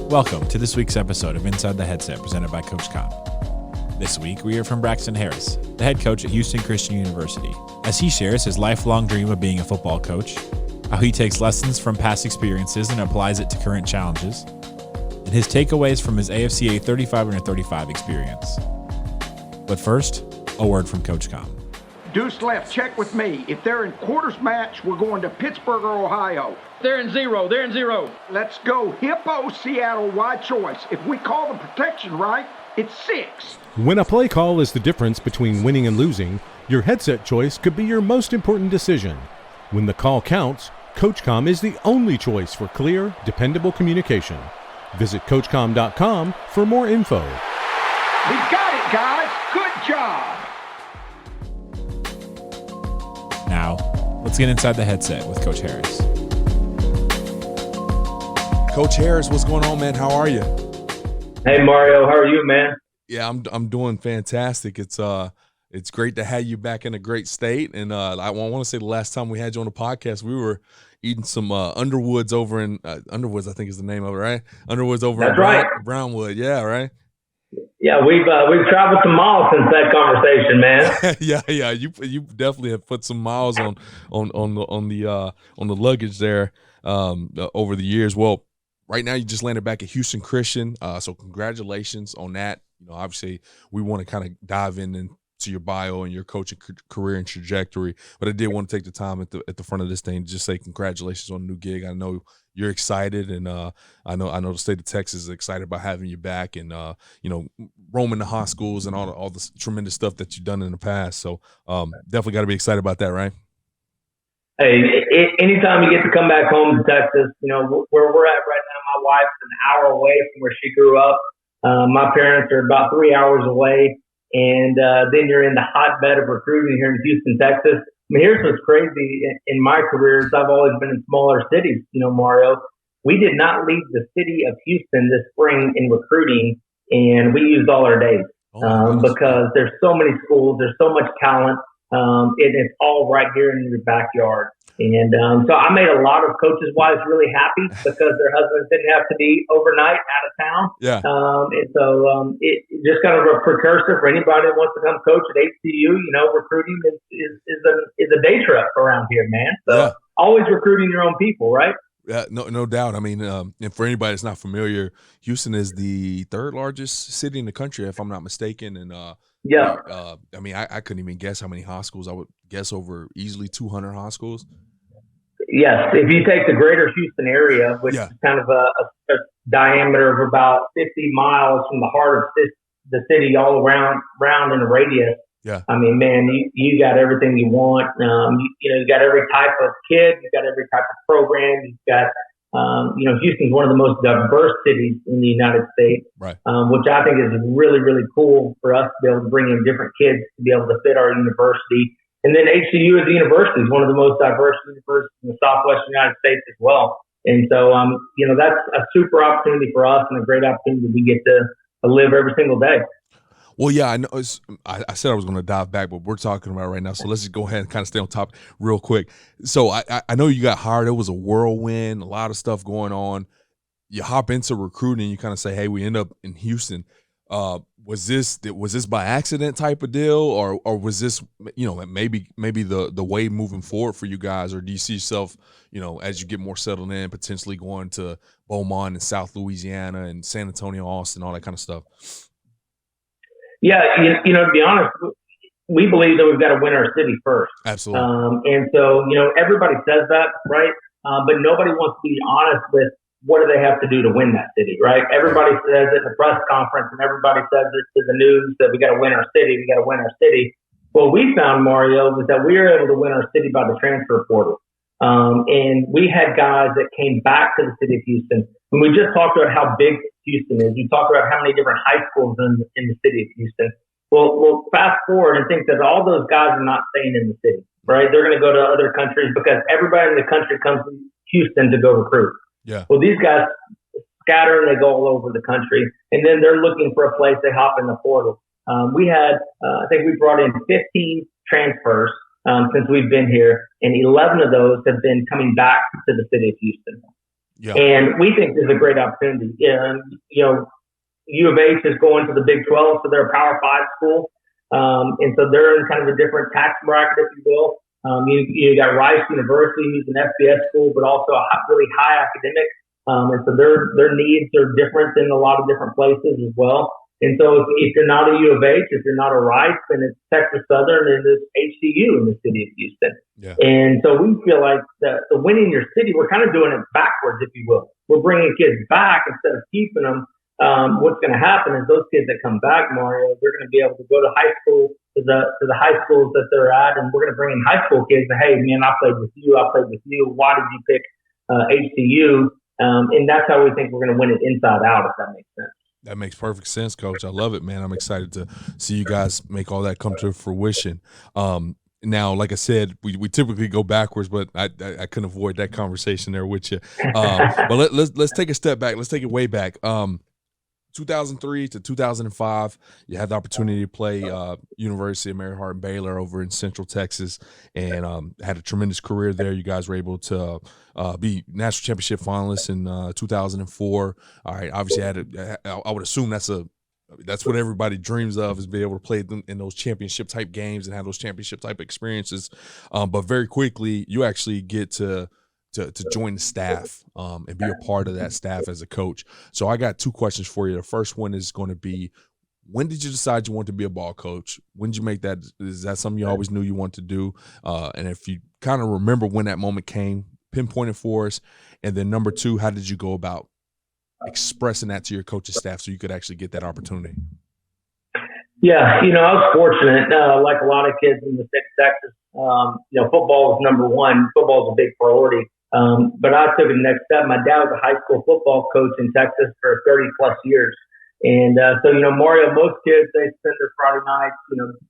Welcome to this week's episode of Inside the Headset presented by CoachComm. This week, we hear from Braxton Harris, the head coach at Houston Chrstian University, as he shares his lifelong dream of being a football coach, how he takes lessons from past experiences and applies it to current challenges, and his takeaways from his AFCA 35 under 35 experience. But first, a word from CoachComm. Deuce left, check with me. If they're in quarters match, we're going to Pittsburgh or Ohio. They're in zero. Let's go Hippo, Seattle, wide choice. If we call the protection right, it's 6. When a play call is the difference between winning and losing, your headset choice could be your most important decision. When the call counts, CoachComm is the only choice for clear, dependable communication. Visit CoachComm.com for more info. We got it, guys. Good job. Now, let's get inside the headset with Coach Harris. Coach Harris, what's going on, man? How are you? Hey, Mario. How are you, man? Yeah, I'm doing fantastic. It's great to have you back in a great state. And I want to say the last time we had you on the podcast, we were eating some Underwoods over in Underwoods, I think is the name of it, right? Underwoods over That's in right. Brownwood. Yeah, right? Yeah, we've traveled some miles since that conversation, man. yeah. You definitely have put some miles on the luggage there over the years. Well, right now you just landed back at Houston Chrstian, so congratulations on that. You know, obviously we want to kind of dive into your bio and your coaching career and trajectory, but I did want to take the time at the front of this thing to just say congratulations on the new gig. I know you're excited, and I know the state of Texas is excited about having you back, and roaming the high schools and all the tremendous stuff that you've done in the past. So definitely got to be excited about that, right? Hey, anytime you get to come back home to Texas, where we're at right now, my wife's an hour away from where she grew up. My parents are about 3 hours away. And then you're in the hotbed of recruiting here in Houston, Texas. I mean, here's what's crazy in my career is I've always been in smaller cities, Mario. We did not leave the city of Houston this spring in recruiting, and we used all our days because there's so many schools, there's so much talent, and it's all right here in your backyard. And so I made a lot of coaches' wives really happy because their husbands didn't have to be overnight out of town. Yeah. And so it just kind of a precursor for anybody that wants to come coach at HCU. Recruiting is a day trip around here, man. So always recruiting your own people, right? Yeah, no doubt. I mean, and for anybody that's not familiar, Houston is the third largest city in the country, if I'm not mistaken. And I mean, I couldn't even guess how many high schools. I would guess over easily 200 high schools. Yes, if you take the greater Houston area, which is kind of a diameter of about 50 miles from the heart of the city all around in a radius. Yeah. I mean, man, you got everything you want. You got every type of kid. You got every type of program. You've got, Houston's one of the most diverse cities in the United States, right? Which I think is really, really cool for us to be able to bring in different kids to be able to fit our university. And then HCU as a university is one of the most diverse universities in the Southwestern United States as well. And so, that's a super opportunity for us and a great opportunity we get to live every single day. Well, yeah, I know. I said I was going to dive back, but we're talking about it right now. So let's just go ahead and kind of stay on top real quick. So I know you got hired. It was a whirlwind, a lot of stuff going on. You hop into recruiting. You kind of say, hey, we end up in Houston. Was this by accident type of deal, or was this maybe the way moving forward for you guys, or do you see yourself as you get more settled in potentially going to Beaumont and South Louisiana and San Antonio, Austin, all that kind of stuff? Yeah, to be honest, we believe that we've got to win our city first. Absolutely. And so everybody says that, right? But nobody wants to be honest with what do they have to do to win that city, right? Everybody says it in the press conference and everybody says it to the news that we got to win our city, What we found, Mario, was that we were able to win our city by the transfer portal. And we had guys that came back to the city of Houston. And we just talked about how big Houston is. We talked about how many different high schools in the city of Houston. Well, fast forward and think that all those guys are not staying in the city, right? They're going to go to other countries because everybody in the country comes to Houston to go recruit. Yeah. Well, these guys scatter and they go all over the country, and then they're looking for a place. They hop in the portal. We had, I think we brought in 15 transfers since we've been here, and 11 of those have been coming back to the city of Houston. Yeah. And we think this is a great opportunity. U of H is going to the Big 12, so they're a Power 5 school. And so they're in kind of a different tax bracket, if you will. You got Rice University, who's an FBS school, but also a really high academic. And so their needs are different in a lot of different places as well. And so if you're not a U of H, if you're not a Rice, then it's Texas Southern and it's HCU in the city of Houston. Yeah. And so we feel like the winning your city, we're kind of doing it backwards, if you will. We're bringing kids back instead of keeping them. What's going to happen is those kids that come back, Mario, they're going to be able to go to high school, to the high schools that they're at, and we're going to bring in high school kids and, hey, man, I played with you. Why did you pick HCU? And that's how we think we're going to win it inside out, if that makes sense. That makes perfect sense, Coach. I love it, man. I'm excited to see you guys make all that come to fruition. Now, like I said, we typically go backwards, but I couldn't avoid that conversation there with you. But let's take a step back. Let's take it way back. 2003 to 2005, you had the opportunity to play University of Mary Hardin Baylor over in Central Texas, and had a tremendous career there. You guys were able to be national championship finalists in 2004. All right, obviously, I would assume that's what everybody dreams of, is being able to play them in those championship type games and have those championship type experiences. But very quickly, you actually get to join the staff and be a part of that staff as a coach. So I got two questions for you. The first one is going to be, when did you decide you want to be a ball coach? When did you make that? Is that something you always knew you wanted to do? And if you kind of remember when that moment came, pinpoint it for us. And then number two, how did you go about expressing that to your coaching staff so you could actually get that opportunity? Yeah, I was fortunate, like a lot of kids in the state of Texas. Football was number one. Football is a big priority. But I took the next step. My dad was a high school football coach in Texas for 30 plus years. And so, Mario, most kids, they spend their Friday nights,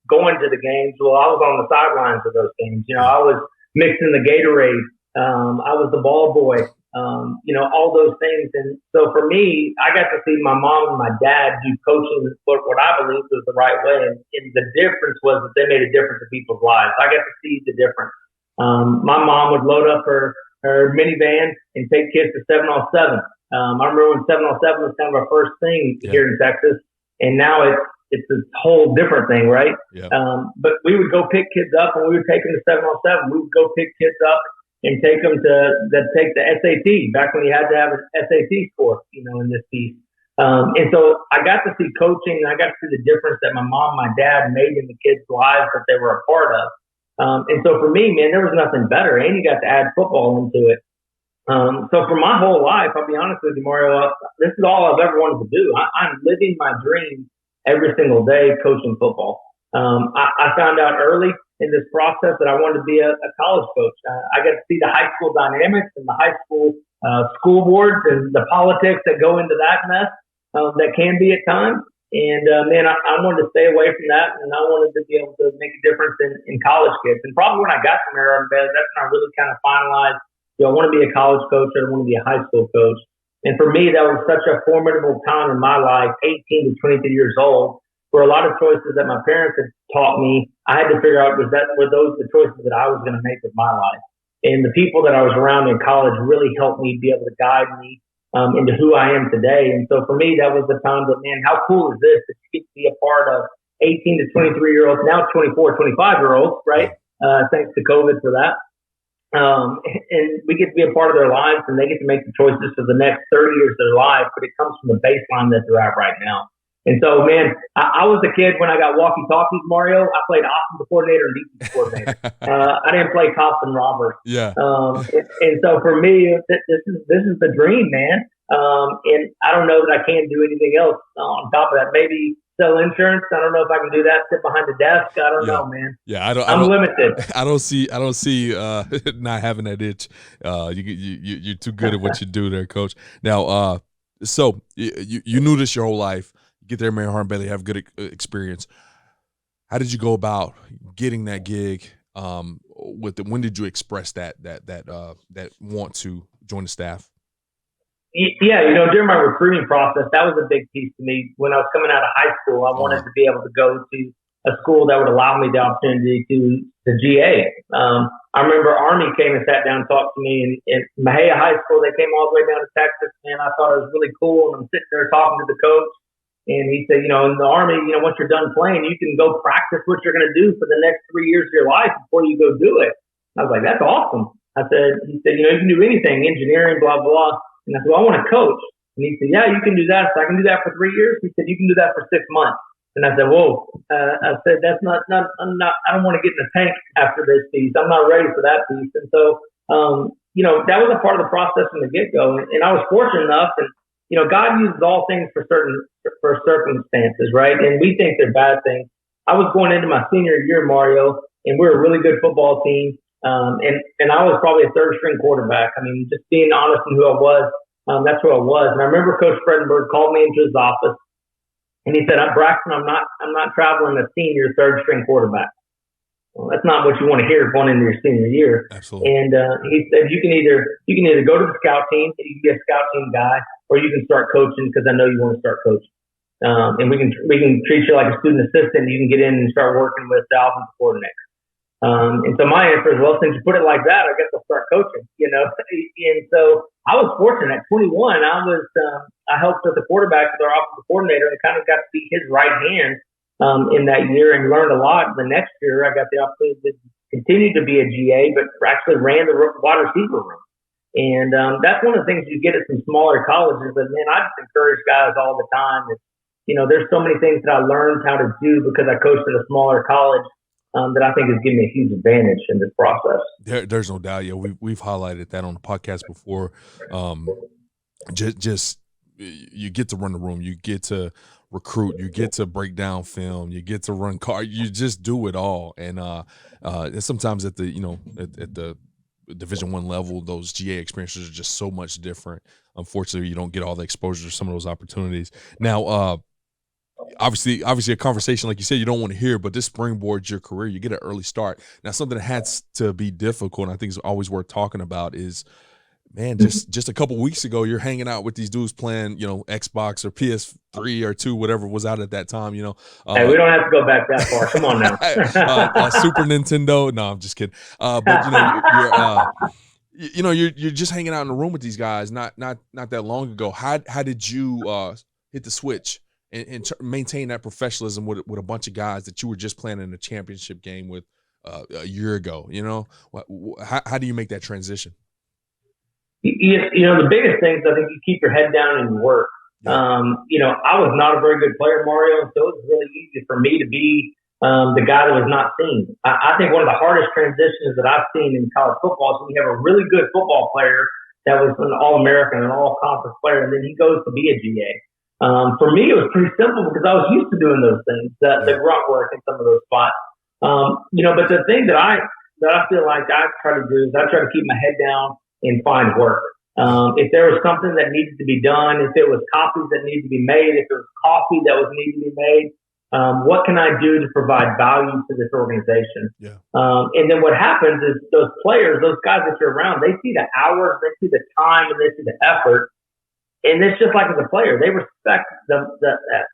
going to the games. Well, I was on the sidelines of those games. I was mixing the Gatorade. I was the ball boy, all those things. And so for me, I got to see my mom and my dad do coaching what I believe was the right way. And the difference was that they made a difference in people's lives. I got to see the difference. My mom would load up her minivan and take kids to 7-on-7. I remember when 7-on-7 was kind of our first thing here in Texas, and now it's a whole different thing, right? Yeah. But we would go pick kids up, and we would take them to 7-on-7. We would go pick kids up and take them to take the SAT, back when you had to have an SAT score, in this piece. And so I got to see coaching, and I got to see the difference that my mom and my dad made in the kids' lives that they were a part of. And so for me, man, there was nothing better. And you got to add football into it. So for my whole life, I'll be honest with you, Mario, this is all I've ever wanted to do. I'm living my dream every single day coaching football. I found out early in this process that I wanted to be a college coach. I got to see the high school dynamics and the high school school boards and the politics that go into that mess that can be at times. And, man, I wanted to stay away from that, and I wanted to be able to make a difference in college kids. And probably when I got to Mary Hardin Baylor, that's when I really kind of finalized, I want to be a college coach, I want to be a high school coach. And for me, that was such a formidable time in my life, 18 to 23 years old, where a lot of choices that my parents had taught me, I had to figure out, were those the choices that I was going to make with my life? And the people that I was around in college really helped me be able to guide me into who I am today. And so for me, that was the time that, man, how cool is this that you get to be a part of 18 to 23-year-olds, now 24, 25-year-olds, right? Thanks to COVID for that. And we get to be a part of their lives, and they get to make the choices for the next 30 years of their life, but it comes from the baseline that they're at right now. And so, man, I was a kid when I got walkie-talkies, Mario. I played offensive coordinator and defensive coordinator. I didn't play cops and robbers. Yeah. And so for me, this is the dream, man. And I don't know that I can do anything else on top of that. Maybe sell insurance. I don't know if I can do that. Sit behind the desk. I don't know, man. Yeah, I'm limited. I don't see not having that itch. You're too good at what you do there, Coach. Now, so you knew this your whole life. Get there, Mary Hardin Baylor, have good experience. How did you go about getting that gig? When did you express that want to join the staff? Yeah, during my recruiting process, that was a big piece to me. When I was coming out of high school, I wanted to be able to go to a school that would allow me the opportunity to GA. I remember Army came and sat down and talked to me in Mahia High School. They came all the way down to Texas, and I thought it was really cool. And I'm sitting there talking to the coach, and he said, in the Army, once you're done playing, you can go practice what you're going to do for the next 3 years of your life before you go do it. I was like, that's awesome. He said, you can do anything, engineering, blah, blah. And I said, well, I want to coach. And he said, yeah, you can do that. So I can do that for 3 years. He said, you can do that for 6 months. And I said, whoa. I said, that's not. I don't want to get in the tank after this piece. I'm not ready for that piece. And so, that was a part of the process from the get-go. And I was fortunate enough, and God uses all things for circumstances, right? And we think they're bad things. I was going into my senior year, Mario, and we were a really good football team. And I was probably a third-string quarterback. I mean, just being honest in who I was, that's who I was. And I remember Coach Fredenberg called me into his office. And he said, Braxton, I'm not traveling a senior third-string quarterback. Well, that's not what you want to hear going into your senior year. Absolutely. And he said, you can either go to the scout team, and you can be a scout team guy, or you can start coaching because I know you want to start coaching. And we can treat you like a student assistant. You can get in and start working with the offensive coordinator. And so my answer is, well, since you put it like that, I guess I'll start coaching, And so I was fortunate. At 21, I helped with the quarterback with our offensive coordinator and kind of got to be his right hand in that year and learned a lot. The next year, I got the opportunity to continue to be a GA, but actually ran the wide receiver room. And that's one of the things you get at some smaller colleges. But, man, I just encourage guys all the time. There's so many things that I learned how to do because I coached at a smaller college. That I think has given me a huge advantage in this process. There's no doubt. Yeah, we've highlighted that on the podcast before. Just you get to run the room, you get to recruit, you get to break down film, you get to run car, you just do it all. And sometimes at the at the Division I level, those GA experiences are just so much different. Unfortunately, you don't get all the exposure to some of those opportunities. Now, obviously a conversation like you said you don't want to hear, but this springboards your career. You get an early start. Now, something that has to be difficult, and I think is always worth talking about, is, man, just a couple weeks ago you're hanging out with these dudes playing Xbox or PS3 or 2, whatever was out at that time. Hey, we don't have to go back that far. Come on now. Super Nintendo. No, I'm just kidding. But you're just hanging out in the room with these guys not that long ago. How did you hit the switch and maintain that professionalism with a bunch of guys that you were just playing in a championship game with a year ago? How do you make that transition? The biggest thing is I think you keep your head down and you work. Yeah. I was not a very good player, Mario, so it was really easy for me to be the guy that was not seen. I think one of the hardest transitions that I've seen in college football is when you have a really good football player that was an All-American, an All-Conference player, and then he goes to be a GA. For me, it was pretty simple because I was used to doing those things, the grunt work in some of those spots. But the thing that I feel like I try to do is I try to keep my head down and find work. If there was something that needed to be done, if it was copies that needed to be made, if there was coffee that was needed to be made, what can I do to provide value to this organization? Yeah. And then what happens is those players, those guys that you're around, they see the hours, they see the time, and they see the effort. And it's just like as a player, they respect the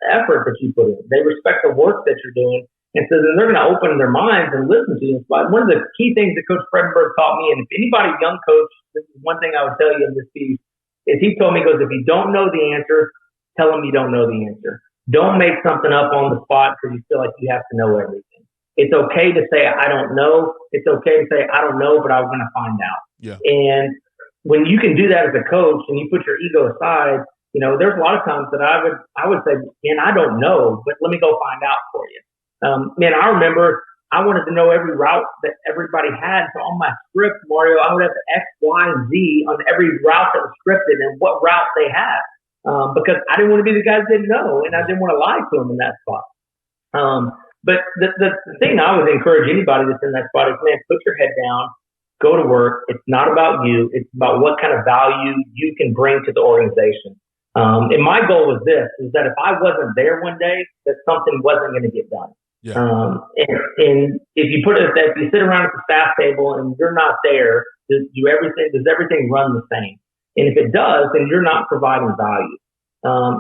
effort that you put in. They respect the work that you're doing. And so then they're going to open their minds and listen to you. One of the key things that Coach Fredenberg taught me, and if anybody, young coach, this is one thing I would tell you in this piece, is he told me, he goes, if you don't know the answer, tell them you don't know the answer. Don't make something up on the spot because you feel like you have to know everything. It's okay to say, I don't know. It's okay to say, I don't know, but I'm going to find out. Yeah. And when you can do that as a coach and you put your ego aside, there's a lot of times that I would say, man, I don't know, but let me go find out for you. I remember I wanted to know every route that everybody had. So on my script, Mario, I would have the X, Y, and Z on every route that was scripted and what route they had. Because I didn't want to be the guy that didn't know, and I didn't want to lie to them in that spot. But the thing I would encourage anybody that's in that spot is, man, put your head down, go to work. It's not about you. It's about what kind of value you can bring to the organization. And my goal was this, is that if I wasn't there one day, that something wasn't going to get done. Yeah. And if you if you sit around at the staff table and you're not there, does everything run the same? And if it does, then you're not providing value.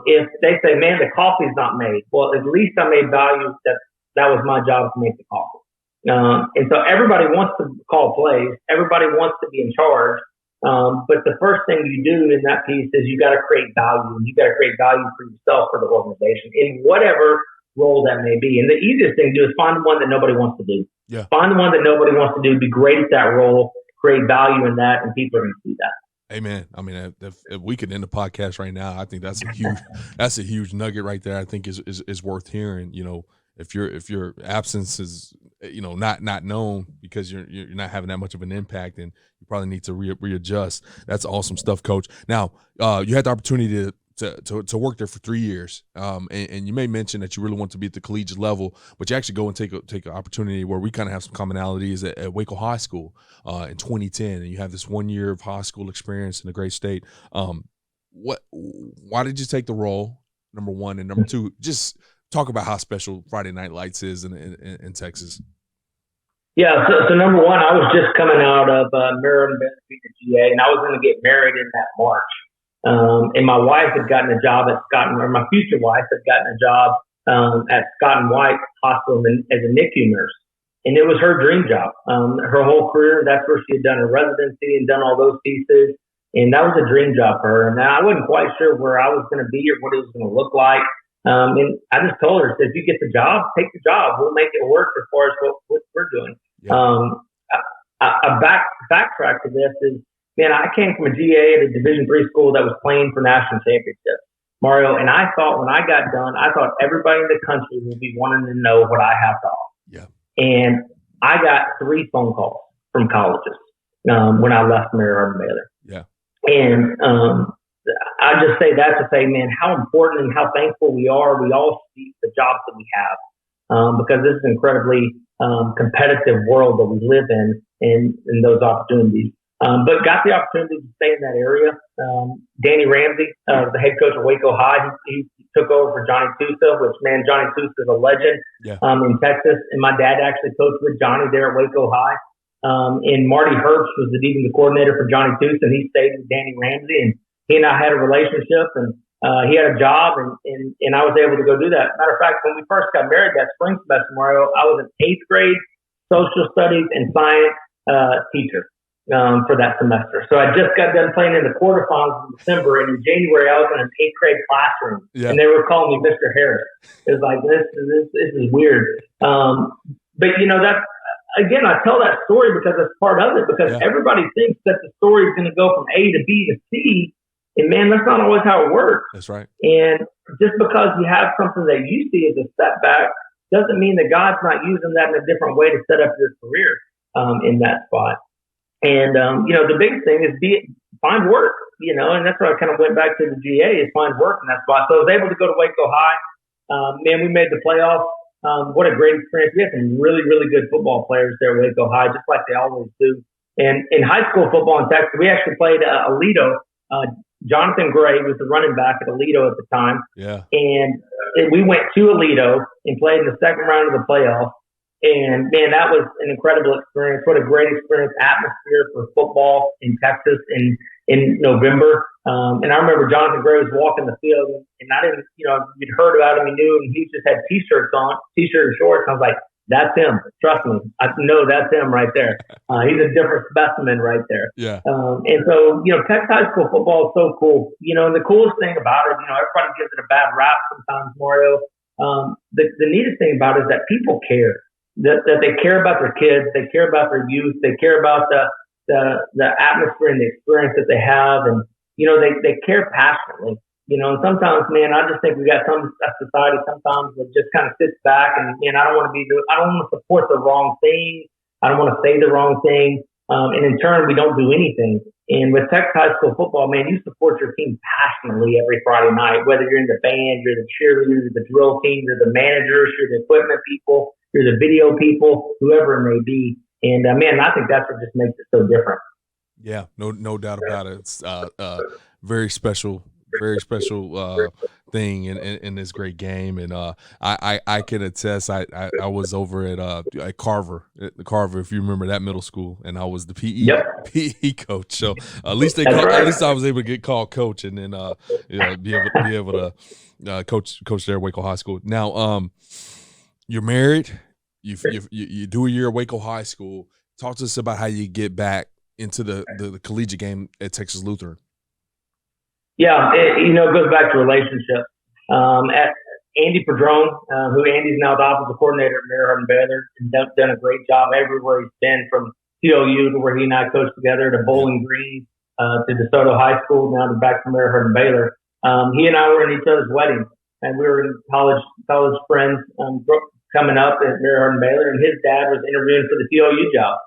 If they say, man, the coffee's not made, well, at least I made value that That was my job to make the call. And so everybody wants to call plays. Everybody wants to be in charge. But the first thing you do in that piece is you got to create value. And you got to create value for yourself, for the organization, in whatever role that may be. And the easiest thing to do is find the one that nobody wants to do. Yeah. Find the one that nobody wants to do. Be great at that role. Create value in that, and people are going to see that. Amen. I mean, if we could end the podcast right now, I think that's a huge nugget right there. I think is worth hearing. You know, if your absence is, you know, not known because you're not having that much of an impact, and you probably need to readjust. That's awesome stuff, Coach. Now, you had the opportunity to work there for 3 years, and you may mention that you really want to be at the collegiate level, but you actually go and take an opportunity where we kind of have some commonalities at Waco High School in 2010, and you have this 1 year of high school experience in a great state. Why did you take the role? Number one, and number two, just talk about how special Friday Night Lights is in Texas. Yeah, so number one, I was just coming out of Maryland being a GA, and I was going to get married in that March. And my wife had gotten a job at my future wife had gotten a job at Scott and White Hospital as a NICU nurse. And it was her dream job. Her whole career, that's where she had done her residency and done all those pieces. And that was a dream job for her. And I wasn't quite sure where I was going to be or what it was going to look like. And I just told her, if you get the job, take the job. We'll make it work as far as what we're doing. Yeah. I backtrack to this is, man, I came from a GA at a Division III school that was playing for national championships, Mario. And I thought when I got done, I thought everybody in the country would be wanting to know what I have to offer. Yeah. And I got 3 phone calls from colleges when I left Maryland Baylor. Yeah. And I just say that to say, man, how important and how thankful we are. We all see the jobs that we have because this is an incredibly competitive world that we live in those opportunities. But got the opportunity to stay in that area. Danny Ramsey, the head coach of Waco High, he took over for Johnny Tusa, which, man, Johnny Tusa is a legend in Texas. And my dad actually coached with Johnny there at Waco High. And Marty Herbst was the defensive coordinator for Johnny Tusa, and he stayed with Danny Ramsey. And he and I had a relationship, and he had a job, and I was able to go do that. Matter of fact, when we first got married that spring semester, Mario, I was an 8th grade social studies and science teacher. For that semester. So I just got done playing in the quarterfinals in December, and in January I was in an 8th grade classroom, and they were calling me Mr. Harris. It was like, this is weird. But you know, that's, again, I tell that story because it's part of it, because everybody thinks that the story is going to go from A to B to C, and man, that's not always how it works. That's right. And just because you have something that you see as a setback doesn't mean that God's not using that in a different way to set up your career in that spot. And, you know, the big thing is find work, you know, and that's why I kind of went back to the GA is find work in that spot. So I was able to go to Waco High. Man, we made the playoffs. What a great experience. We had some really, really good football players there at Waco High, just like they always do. And in high school football in Texas, we actually played Alito. Jonathan Gray was the running back at Alito at the time. Yeah. And we went to Alito and played in the second round of the playoffs. And, man, that was an incredible experience. What a great experience, atmosphere for football in Texas in November. And I remember Jonathan Gray was walking the field, and I didn't, you know, you'd heard about him, you knew, and he just had T-shirts on, T-shirt and shorts. I was like, that's him. Trust me. I know that's him right there. He's a different specimen right there. Yeah. And so, you know, Texas high school football is so cool. You know, and the coolest thing about it, you know, everybody gives it a bad rap sometimes, Mario. The neatest thing about it is that people care. That they care about their kids, they care about their youth, they care about the atmosphere and the experience that they have, and you know they care passionately. You know, and sometimes, man, I just think we got a society sometimes that just kind of sits back and I don't want to support the wrong thing, I don't want to say the wrong thing, and in turn we don't do anything. And with Texas high school football, man, you support your team passionately every Friday night, whether you're in the band, you're the cheerleaders, you're the drill team, you're the managers, you're the equipment people, you're the video people, whoever it may be. And, man, I think that's what just makes it so different. Yeah, no doubt about it. It's very special thing in this great game. And I can attest, I was over at Carver, if you remember that middle school, and I was the PE coach. So at least at least I was able to get called coach, and then be able to coach there at Waco High School. Now You're married. You do a year at Waco High School. Talk to us about how you get back into the collegiate game at Texas Lutheran. Yeah, it goes back to relationships. At Andy Padron, who Andy's now the offensive coordinator at Mary Hardin Baylor, and done a great job everywhere he's been, from TOU to where he and I coached together, to Bowling Green, to DeSoto High School, now to back to Mary Hardin Baylor. He and I were in each other's weddings, and we were in college friends coming up at Mary Hardin Baylor, and his dad was interviewing for the TOU job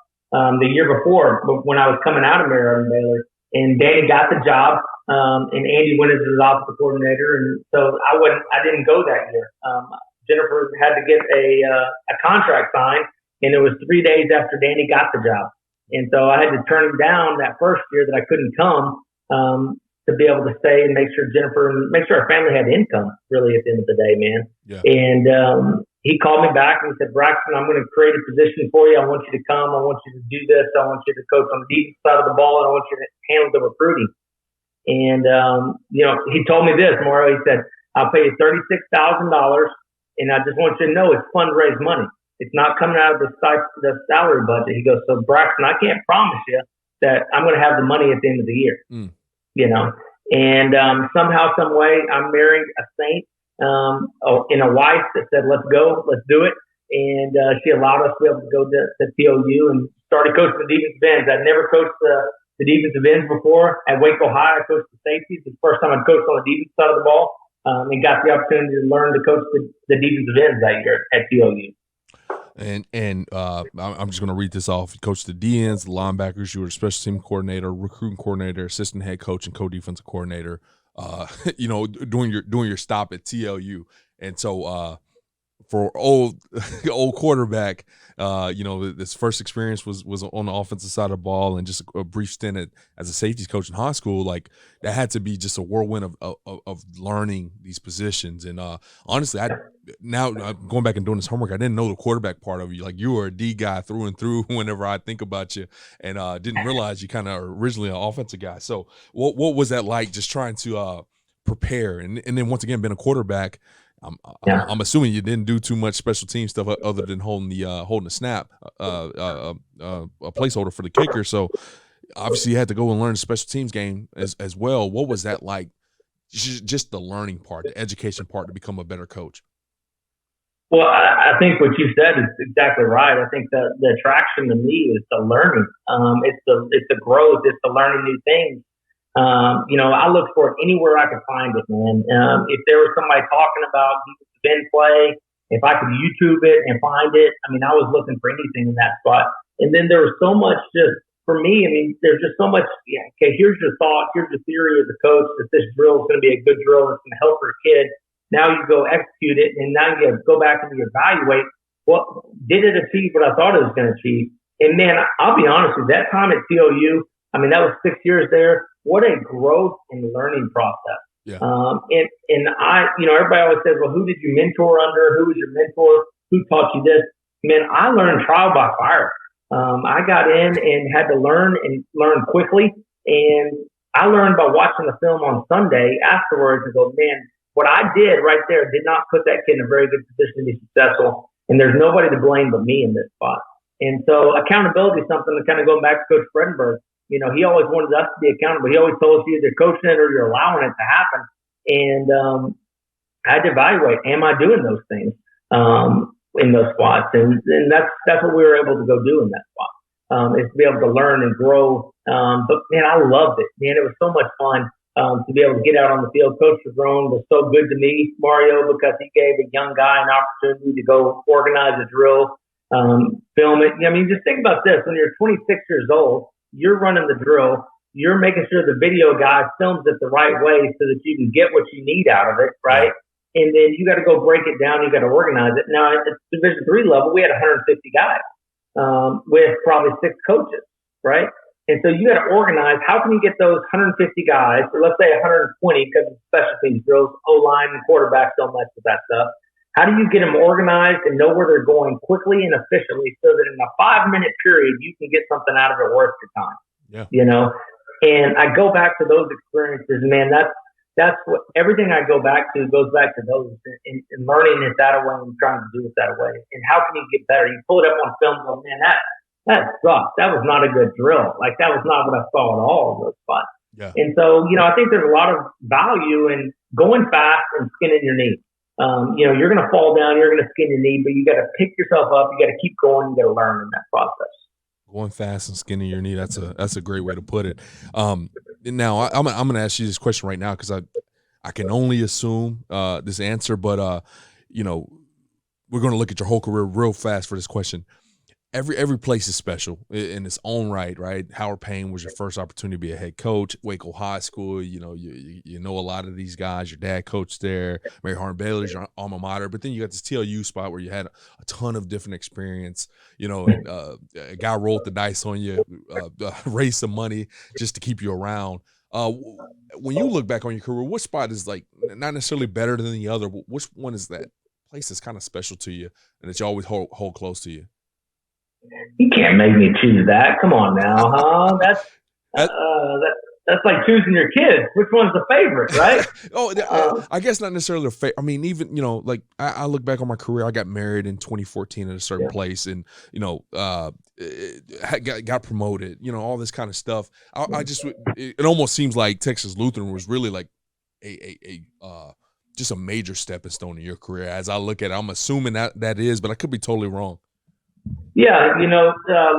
the year before when I was coming out of Mary Hardin Baylor, and Danny got the job. And Andy went as his offensive coordinator, and so I didn't go that year. Jennifer had to get a contract signed, and it was 3 days after Danny got the job, and so I had to turn him down that first year that I couldn't come to be able to stay and make sure our family had income. Really, at the end of the day, man. Yeah. And he called me back and he said, "Braxton, I'm going to create a position for you. I want you to come. I want you to do this. I want you to coach on the defense side of the ball, and I want you to handle the recruiting." And, he told me this, Mario. He said, "I'll pay you $36,000, and I just want you to know it's fundraised money. It's not coming out of the salary budget." He goes, "So, Braxton, I can't promise you that I'm going to have the money at the end of the year." And somehow, some way, I'm marrying a saint and a wife that said, "Let's go, let's do it." And she allowed us to be able to go to TOU and started coaching the defensive ends. I'd never coached the defensive ends before. At Waco High, I coached the safeties. It's the first time I'd coached on the defensive side of the ball, and got the opportunity to learn to coach the defensive ends that year at TOU. And I'm just going to read this off. You coached the DNs, the linebackers. You were a special team coordinator, recruiting coordinator, assistant head coach, and co-defensive coordinator. Doing your stop at TLU, and so for old quarterback, this first experience was on the offensive side of the ball, and just a brief stint as a safeties coach in high school. Like, that had to be just a whirlwind of learning these positions. And honestly, now going back and doing this homework, I didn't know the quarterback part of you. Like, you were a D guy through and through whenever I think about you, and didn't realize you kind of are originally an offensive guy. So what was that like, just trying to prepare, and then once again being a quarterback? I'm assuming you didn't do too much special team stuff other than holding the snap, a placeholder for the kicker. So obviously you had to go and learn the special teams game as well. What was that like? Just the learning part, the education part, to become a better coach. Well, I think what you said is exactly right. I think the attraction to me is the learning. It's the growth. It's the learning new things. I look for it anywhere I could find it, man. If there was somebody talking about defensive play, if I could YouTube it and find it, I was looking for anything in that spot. And then there was so much just, for me, there's just so much, okay, here's your thought, here's your theory as a coach, that this drill is going to be a good drill, it's going to help your kid. Now you go execute it, and now you go back and you evaluate, well, did it achieve what I thought it was going to achieve? And man, I'll be honest with you, that time at TOU, that was 6 years there. What a growth and learning process. Yeah. And I, everybody always says, well, who did you mentor under? Who was your mentor? Who taught you this? Man, I learned trial by fire. I got in and had to learn quickly. And I learned by watching the film on Sunday afterwards and go, man, what I did right there did not put that kid in a very good position to be successful. And there's nobody to blame but me in this spot. And so accountability is something that kind of going back to Coach Fredenberg. He always wanted us to be accountable. He always told us you're either coaching it or you're allowing it to happen. And I had to evaluate, am I doing those things in those spots? And that's what we were able to go do in that spot, is to be able to learn and grow. But, man, I loved it. Man, it was so much fun to be able to get out on the field. Coach Padron was so good to me, Mario, because he gave a young guy an opportunity to go organize a drill, film it. Just think about this. When you're 26 years old, you're running the drill. You're making sure the video guy films it the right way so that you can get what you need out of it, right? And then you got to go break it down. You got to organize it. Now, at Division III level, we had 150 guys with probably 6 coaches, right? And so you got to organize. How can you get those 150 guys, or let's say 120, because of special teams drills, O-line and quarterbacks don't mess with that stuff. How do you get them organized and know where they're going quickly and efficiently so that in a 5-minute period, you can get something out of it worth your time? Yeah. And I go back to those experiences, man, that's what everything I go back to goes back to those and learning it that way and trying to do it that way. And how can you get better? You pull it up on film and go, man, that sucked. That was not a good drill. Like, that was not what I saw at all in those spots. Yeah. And so, I think there's a lot of value in going fast and skinning your knee. You're going to fall down, you're going to skin your knee, but you got to pick yourself up. You got to keep going. You got to learn in that process. Going fast and skinning your knee. That's a great way to put it. Now I'm going to ask you this question right now, because I can only assume this answer, but we're going to look at your whole career real fast for this question. Every place is special in its own right? Howard Payne was your first opportunity to be a head coach. Waco High School, you know a lot of these guys. Your dad coached there. Mary Harlan Baylor's your alma mater. But then you got this TLU spot where you had a ton of different experience. A guy rolled the dice on you, raised some money just to keep you around. When you look back on your career, what spot is like not necessarily better than the other? Which one is that place that's kind of special to you and that you always hold close to you? You can't make me choose that. Come on now, huh? That's like choosing your kids. Which one's the favorite, right? I guess not necessarily the favorite. I mean, even like I look back on my career. I got married in 2014 at a certain place, and got promoted. All this kind of stuff. It almost seems like Texas Lutheran was really like a just a major stepping stone in your career. As I look at it, I'm assuming that is, but I could be totally wrong. Yeah,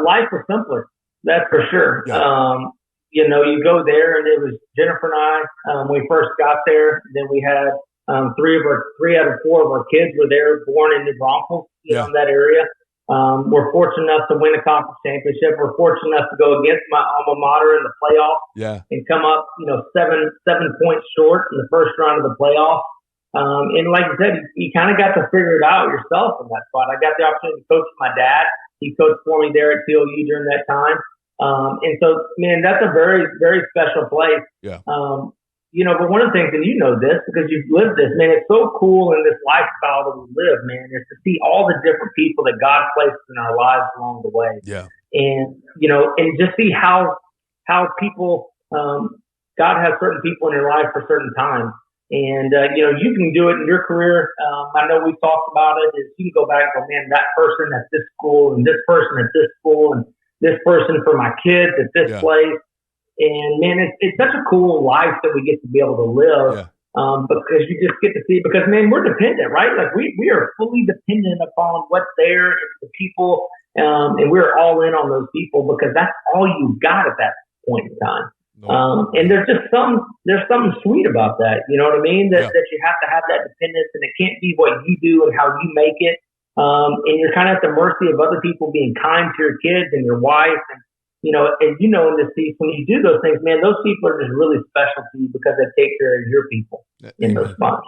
life was simpler. That's for sure. Yeah. You go there, and it was Jennifer and I. When we first got there, then we had 3 out of 4 of our kids were there, born in New Braunfels, in that area. We're fortunate enough to win a conference championship. We're fortunate enough to go against my alma mater in the playoffs. Yeah. And come up, 7 points short in the first round of the playoffs. And like you said, you kind of got to figure it out yourself in that spot. I got the opportunity to coach with my dad. He coached for me there at TLU during that time. And so, man, that's a very, very special place. Yeah. But one of the things, and this because you've lived this, man, it's so cool in this lifestyle that we live, man, is to see all the different people that God places in our lives along the way. Yeah. And, and just see how people, God has certain people in your life for certain times. And, you can do it in your career. I know we've talked about it. Is you can go back and go, man, that person at this school and this person at this school and this person for my kids at this place. And, man, it's such a cool life that we get to be able to live because you just get to see – because, man, we're dependent, right? Like we are fully dependent upon what's there and the people, and we're all in on those people because that's all you got at that point in time. And there's something sweet about that. You know what I mean? That you have to have that dependence, and it can't be what you do and how you make it. And you're kind of at the mercy of other people being kind to your kids and your wife. And, in this piece, when you do those things, man, those people are just really special to you because they take care of your people in those spots.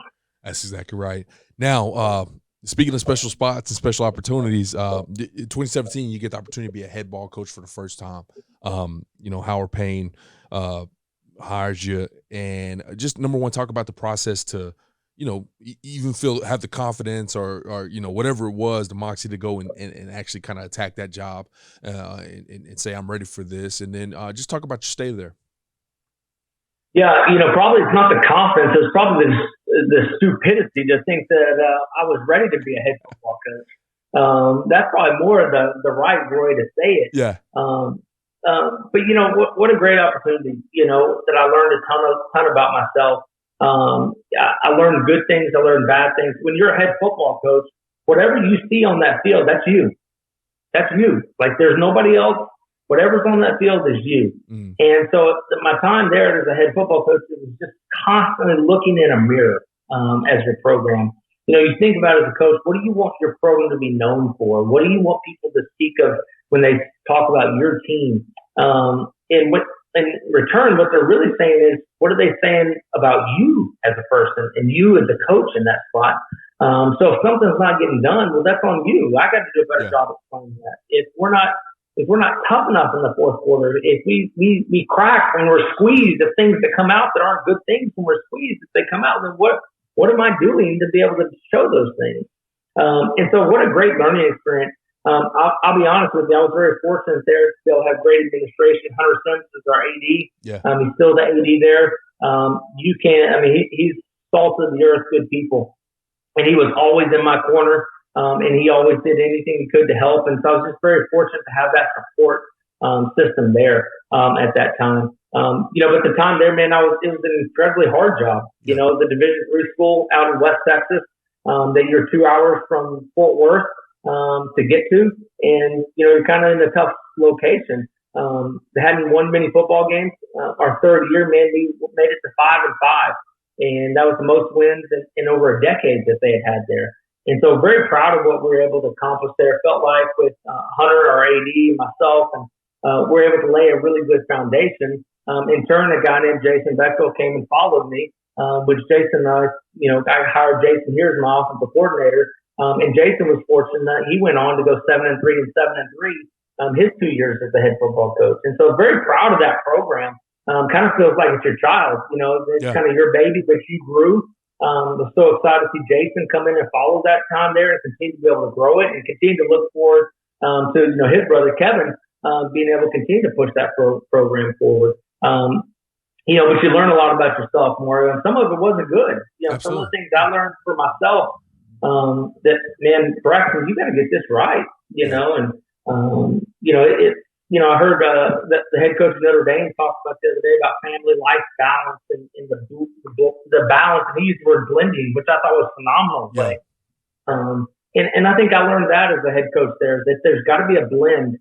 That's exactly right. Now, speaking of special spots and special opportunities, 2017, you get the opportunity to be a head ball coach for the first time. Howard Payne hires you, and just number one, talk about the process to, even have the confidence or whatever it was, the moxie to go and actually kind of attack that job and say, I'm ready for this. And then just talk about your stay there. Yeah. Probably it's not the confidence. It's probably the stupidity to think that I was ready to be a head football coach. That's probably more the right way to say it. Yeah. But what a great opportunity, that I learned a ton about myself. I learned good things. I learned bad things. When you're a head football coach, whatever you see on that field, that's you. That's you. Like there's nobody else. Whatever's on that field is you. Mm. And so my time there as a head football coach, it was just constantly looking in a mirror as your program. You think about it as a coach, what do you want your program to be known for? What do you want people to speak of when they talk about your team? In return, what they're really saying is, what are they saying about you as a person and you as a coach in that spot? So if something's not getting done, well, that's on you. I got to do a better job explaining that. If we're not tough enough in the fourth quarter, if we crack when we're squeezed, the things that come out that aren't good things when we're squeezed, if they come out, then what am I doing to be able to show those things? And so what a great learning experience. I'll be honest with you, I was very fortunate there to still have great administration. Hunter Sims is our AD. Yeah. He's still the AD there. You can't. I mean, he's salt of the earth, good people, and he was always in my corner. And he always did anything he could to help. And so I was just very fortunate to have that support system there at that time. But the time there, man, it was an incredibly hard job. You know, the Division III school out in West Texas that you're 2 hours from Fort Worth to get to. And, you're kind of in a tough location. They hadn't won many football games. Our third year, man, we made it to 5-5. And that was the most wins in over a decade that they had there. And so very proud of what we were able to accomplish there. Felt like with Hunter, our AD, myself, and we were able to lay a really good foundation. In turn, a guy named Jason Bechtel came and followed me, which Jason, I hired Jason here as my offensive coordinator. And Jason was fortunate that he went on to go 7-3 and 7-3 his 2 years as the head football coach. And so very proud of that program. Kind of feels like it's your child. It's kind of your baby, but you grew. I'm so excited to see Jason come in and follow that time there and continue to be able to grow it and continue to look forward to his brother Kevin being able to continue to push that program forward. But you learn a lot about yourself, Mario, and some of it wasn't good. Some of the things I learned for myself that, man, Braxton, you got to get this right. I heard the head coach of Notre Dame talk about the other day about family life balance and the balance. And he used the word blending, which I thought was phenomenal. Yeah. And I think I learned that as a head coach there, that there's got to be a blend.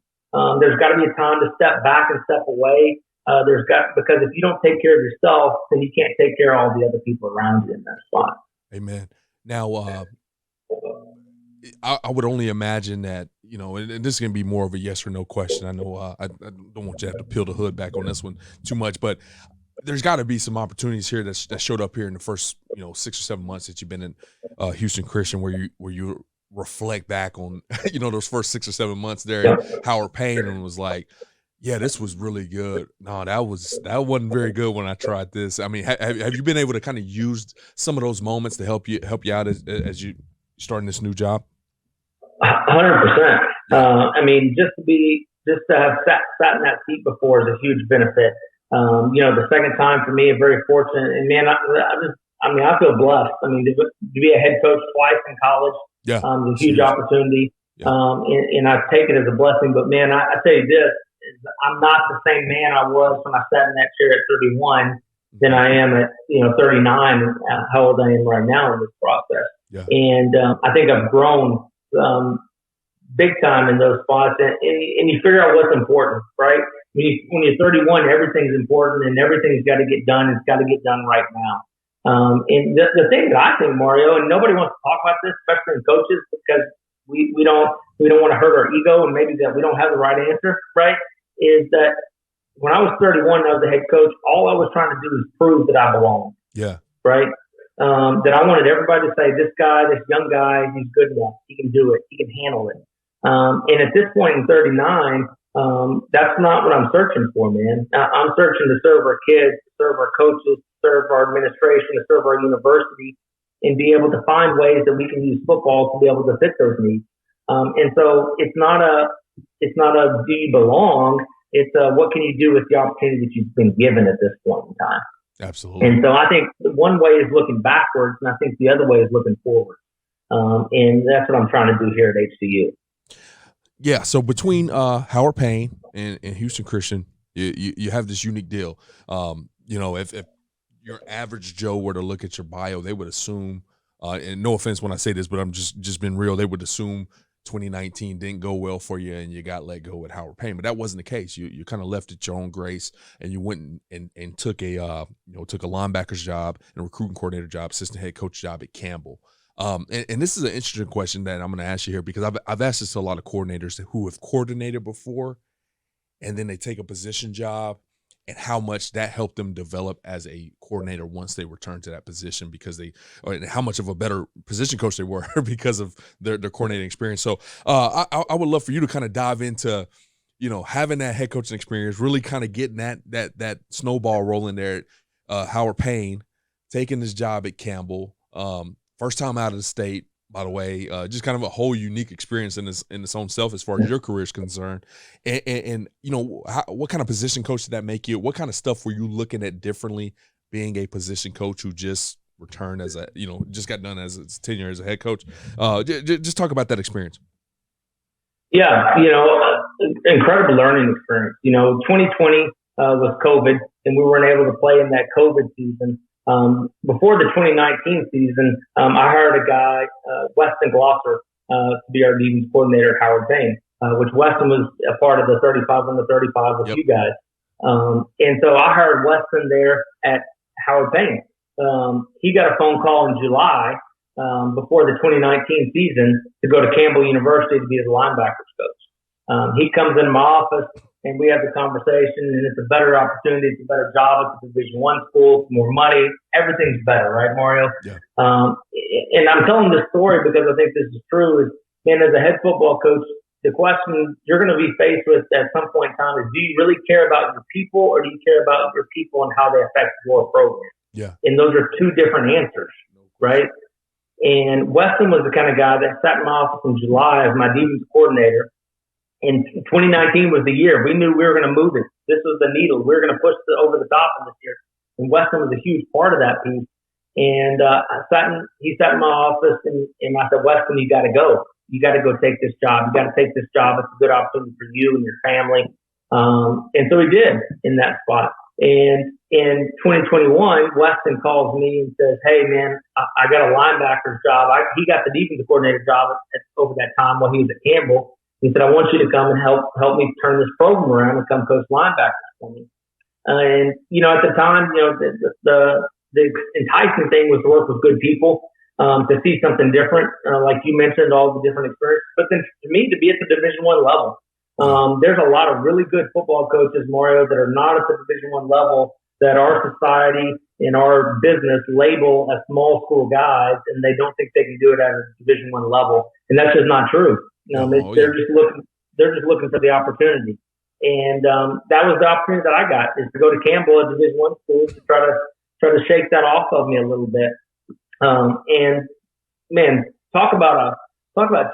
There's got to be a time to step back and step away. Because if you don't take care of yourself, then you can't take care of all the other people around you in that spot. Amen. Now, I would only imagine that, and this is going to be more of a yes or no question. I know I don't want you to have to peel the hood back on this one too much, but there's got to be some opportunities here that showed up here in the first, 6 or 7 months that you've been in Houston Chrstian where you reflect back on, those first 6 or 7 months there at Howard Payne and was like, yeah, this was really good. No, that wasn't very good when I tried this. I mean, have you been able to kind of use some of those moments to help you out as you starting this new job? 100%. Just to have sat in that seat before is a huge benefit. The second time for me, I'm very fortunate, and man, I feel blessed. To be a head coach twice in college, is a huge opportunity, and I take it as a blessing. But man, I tell you this: I'm not the same man I was when I sat in that chair at 31 than I am at 39. How old I am right now in this process, and I think I've grown big time in those spots, and you figure out what's important, right? When you're 31, everything's important and everything's got to get done. It's got to get done right now. And the thing that I think, Mario, and nobody wants to talk about this, especially in coaches, because we don't want to hurt our ego and maybe that we don't have the right answer, right? Is that when I was 31 and I was the head coach, all I was trying to do is prove that I belonged. Yeah. Right? That I wanted everybody to say, this young guy, he's good enough. He can do it. He can handle it. And at this point in 39, that's not what I'm searching for, man. I'm searching to serve our kids, to serve our coaches, to serve our administration, to serve our university, and be able to find ways that we can use football to be able to fit those needs. And so it's not a do you belong? It's what can you do with the opportunity that you've been given at this point in time. Absolutely. And so I think one way is looking backwards, and I think the other way is looking forward. And that's what I'm trying to do here at HCU. Yeah. So between Howard Payne and Houston Chrstian, you have this unique deal. If your average Joe were to look at your bio, they would assume, and no offense when I say this, but I'm just being real, they would assume 2019 didn't go well for you and you got let go at Howard Payne, but that wasn't the case. You kind of left at your own grace and you went and took a linebacker's job and a recruiting coordinator job, assistant head coach job at Campbell. And this is an interesting question that I'm going to ask you here because I've asked this to a lot of coordinators who have coordinated before and then they take a position job and how much that helped them develop as a coordinator once they returned to that position and how much of a better position coach they were because of their coordinating experience. So I would love for you to kind of dive into, having that head coaching experience, really kind of getting that snowball rolling there at Howard Payne, taking this job at Campbell, first time out of the state, by the way, just kind of a whole unique experience in its own self as far as your career is concerned. And what kind of position coach did that make you? What kind of stuff were you looking at differently being a position coach who just returned as a, just got done as its tenure as a head coach. Just talk about that experience. Yeah, incredible learning experience. 2020 was COVID, and we weren't able to play in that COVID season. Before the 2019 season, I hired a guy, Weston Glosser, to be our defense coordinator at Howard Payne, which Weston was a part of the 35 on the 35 with you guys. And so I hired Weston there at Howard Payne. He got a phone call in July before the 2019 season to go to Campbell University to be his linebackers coach. He comes in my office and we have the conversation, and it's a better opportunity, it's a better job, it's a Division I school, it's more money, everything's better, right, Mario? Yeah. And I'm telling this story because I think this is true. And as a head football coach, the question you're going to be faced with at some point in time is, do you really care about your people, or do you care about your people and how they affect your program? Yeah. And those are two different answers, right? And Weston was the kind of guy that sat in my office in July as my defense coordinator. And 2019 was the year. We knew we were going to move it. This was the needle. We were going to push it over the top in this year. And Weston was a huge part of that piece. And he sat in my office, and I said, Weston, you got to go. You got to go take this job. You got to take this job. It's a good opportunity for you and your family. And so he did in that spot. And in 2021, Weston calls me and says, hey, man, I got a linebacker job. He got the defensive coordinator job over that time while he was at Campbell. He said, I want you to come and help me turn this program around and come coach linebackers for me. And, at the time, the enticing thing was to work with good people, to see something different, like you mentioned, all the different experiences. But then to me, to be at the Division I level, there's a lot of really good football coaches, Mario, that are not at the Division I level, that our society and our business label as small school guys, and they don't think they can do it at a Division I level. And that's just not true. They're just looking for the opportunity. And that was the opportunity that I got, is to go to Campbell, a Division I school, to try to shake that off of me a little bit. And man, talk about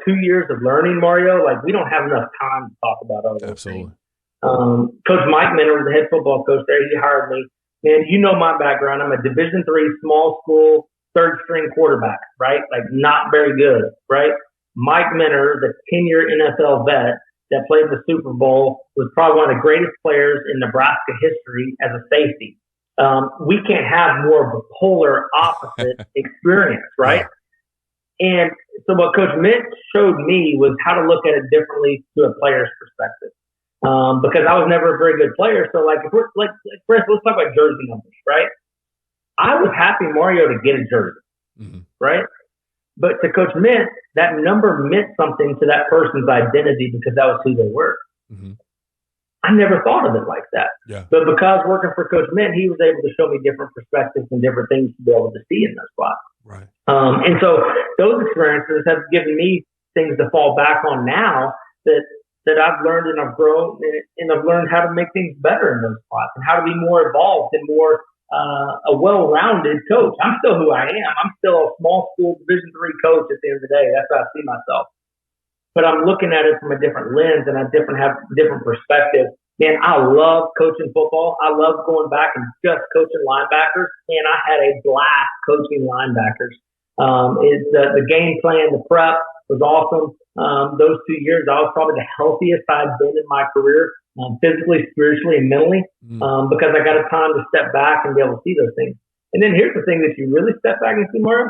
2 years of learning, Mario. Like, we don't have enough time to talk about all those things. Coach Mike Minter was the head football coach there. He hired me. Man, my background. I'm a Division III small school third string quarterback, right? Like, not very good, right? Mike Minter, the 10-year NFL vet that played the Super Bowl, was probably one of the greatest players in Nebraska history as a safety. We can't have more of a polar opposite experience, right? And so what Coach Mint showed me was how to look at it differently to a player's perspective. Because I was never a very good player. So let's talk about jersey numbers, right? I was happy, Mario, to get a jersey, right? But to Coach Mint, that number meant something to that person's identity because that was who they were. Mm-hmm. I never thought of it like that. Yeah. But because working for Coach Mint, he was able to show me different perspectives and different things to be able to see in those spots. Right. And so those experiences have given me things to fall back on now that I've learned and I've grown, and I've learned how to make things better in those spots and how to be more involved and more a well-rounded coach. I'm still who I am. I'm still a small school Division III coach at the end of the day. That's how I see myself. But I'm looking at it from a different lens and have different perspective. Man, I love coaching football. I love going back and just coaching linebackers. Man, I had a blast coaching linebackers. The game plan, the prep was awesome. Those 2 years, I was probably the healthiest I've been in my career, physically, spiritually, and mentally, because I got a time to step back and be able to see those things. And then here's the thing that you really step back and see, Mario,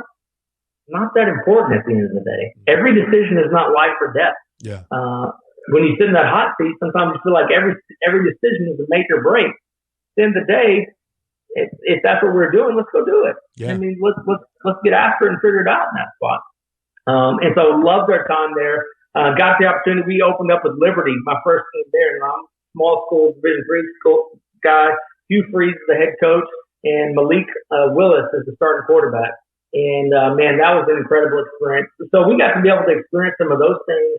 not that important at the end of the day. Every decision is not life or death. Yeah. When you sit in that hot seat, sometimes you feel like every decision is a make or break. At the end of the day, if that's what we're doing, let's go do it. Yeah. I mean, let's get after it and figure it out in that spot. And so loved our time there. Got the opportunity. We opened up with Liberty, my first game there. And I'm a small school, Division III school guy. Hugh Freeze is the head coach, and Malik Willis is the starting quarterback. And man, that was an incredible experience. So we got to be able to experience some of those things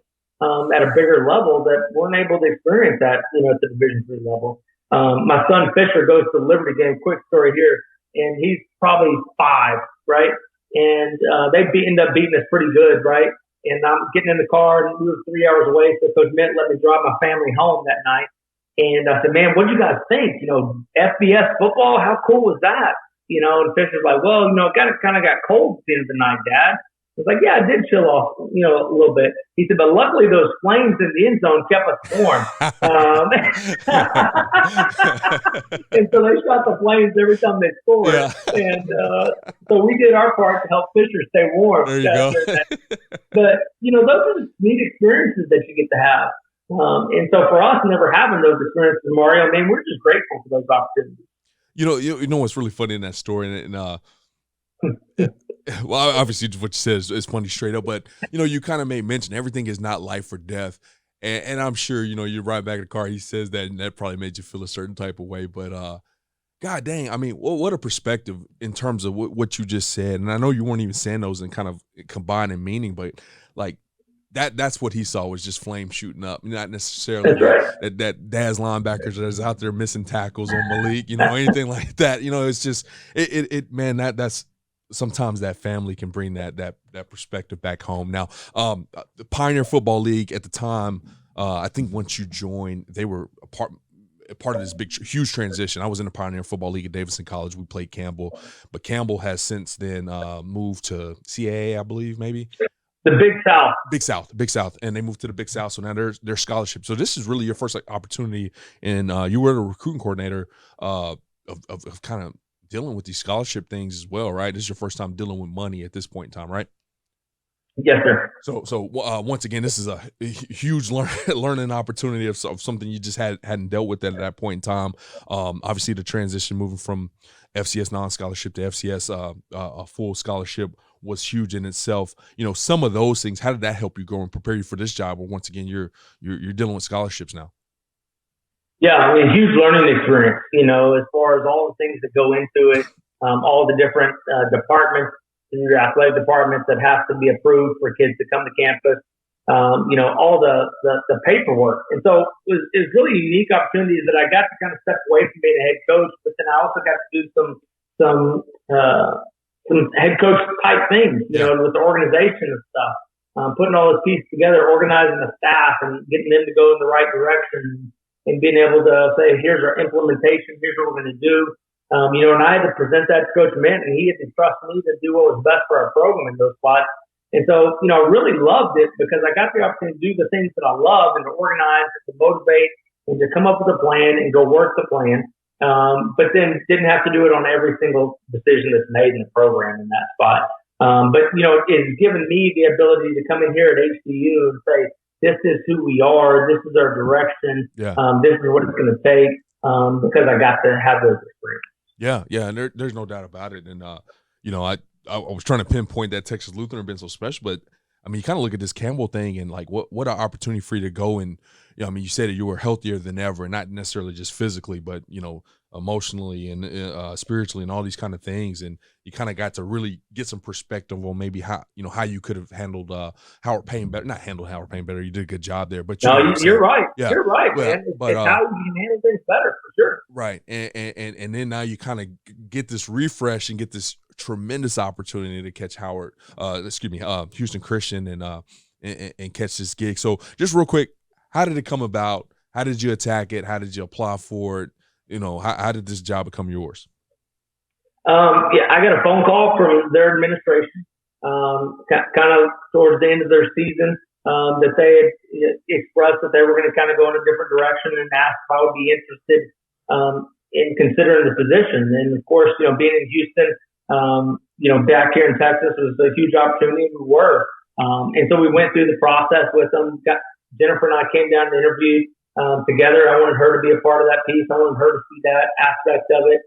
at a bigger level that weren't able to experience at the Division III level. My son Fisher goes to the Liberty game. Quick story here, and he's probably 5, right? And they end up beating us pretty good, right? And I'm getting in the car, and we were 3 hours away, so Coach Mint let me drive my family home that night. And I said, man, what do you guys think? FBS football, how cool was that? And Fisher's like, well, it kind of got cold at the end of the night, Dad. I was like, yeah, it did chill off, a little bit. He said, but luckily those flames in the end zone kept us warm. And so they shot the flames every time they scored. Yeah. And so we did our part to help Fisher stay warm. There you go. But, those are the neat experiences that you get to have. And so for us, never having those experiences, Mario, we're just grateful for those opportunities. You know what's really funny in that story, and well, obviously what you said is funny straight up, but you kind of made mention everything is not life or death, and I'm sure you're right back in the car. He says that, and that probably made you feel a certain type of way. But God dang, what a perspective in terms of what you just said. And I know you weren't even saying those and kind of combining meaning, but like that's what he saw was just flames shooting up, not necessarily that Daz linebackers that's out there missing tackles on Malik, anything like that. It's just man, that's. Sometimes that family can bring that perspective back home. Now, the Pioneer Football League at the time, I think once you joined, they were a part of this huge transition. I was in the Pioneer Football League at Davidson College. We played Campbell, but Campbell has since then moved to CAA, I believe, maybe. The Big South, and they moved to the Big South. So now they're scholarship. So this is really your first opportunity, and you were the recruiting coordinator of kind of dealing with these scholarship things as well, right? This is your first time dealing with money at this point in time, right? Yes, sir. So once again, this is a huge learning opportunity of something you just hadn't dealt with at that point in time. Obviously, the transition moving from FCS non-scholarship to FCS a full scholarship was huge in itself. Some of those things. How did that help you grow and prepare you for this job? Where once again, you're dealing with scholarships now. Yeah, huge learning experience, as far as all the things that go into it, all the different departments, your athletic departments that have to be approved for kids to come to campus, all the paperwork. And so it was really a unique opportunity that I got to kind of step away from being a head coach, but then I also got to do some head coach type things, with the organization and stuff, putting all those pieces together, organizing the staff and getting them to go in the right direction. And being able to say, here's our implementation, here's what we're going to do. And I had to present that to Coach Mint, and he had to trust me to do what was best for our program in those spots. And so, I really loved it because I got the opportunity to do the things that I love and to organize and to motivate and to come up with a plan and go work the plan. But then didn't have to do it on every single decision that's made in the program in that spot. But it's given me the ability to come in here at HCU and say, this is who we are. This is our direction. Yeah. This is what it's going to take because I got to have those experiences. Yeah, and there's no doubt about it. And I was trying to pinpoint that Texas Lutheran been so special, but you kind of look at this Campbell thing and like what an opportunity for you to go and you said that you were healthier than ever, and not necessarily just physically, but emotionally and spiritually and all these kind of things, and you kind of got to really get some perspective on maybe how you could have handled Howard Payne better. Not handled Howard Payne better. You did a good job there, but you're right. Yeah. You're right, man. But, it's how you can handle things better for sure. Right, and then now you kind of get this refresh and get this tremendous opportunity to catch Houston Chrstian and catch this gig. So just real quick, how did it come about? How did you attack it? How did you apply for it? How did this job become yours? I got a phone call from their administration, kind of towards the end of their season, that they had expressed that they were going to kind of go in a different direction and asked if I would be interested in considering the position. And of course, being in Houston, back here in Texas was a huge opportunity. We were. And so we went through the process with them. Jennifer and I came down to interview together. I wanted her to be a part of that piece. I wanted her to see that aspect of it.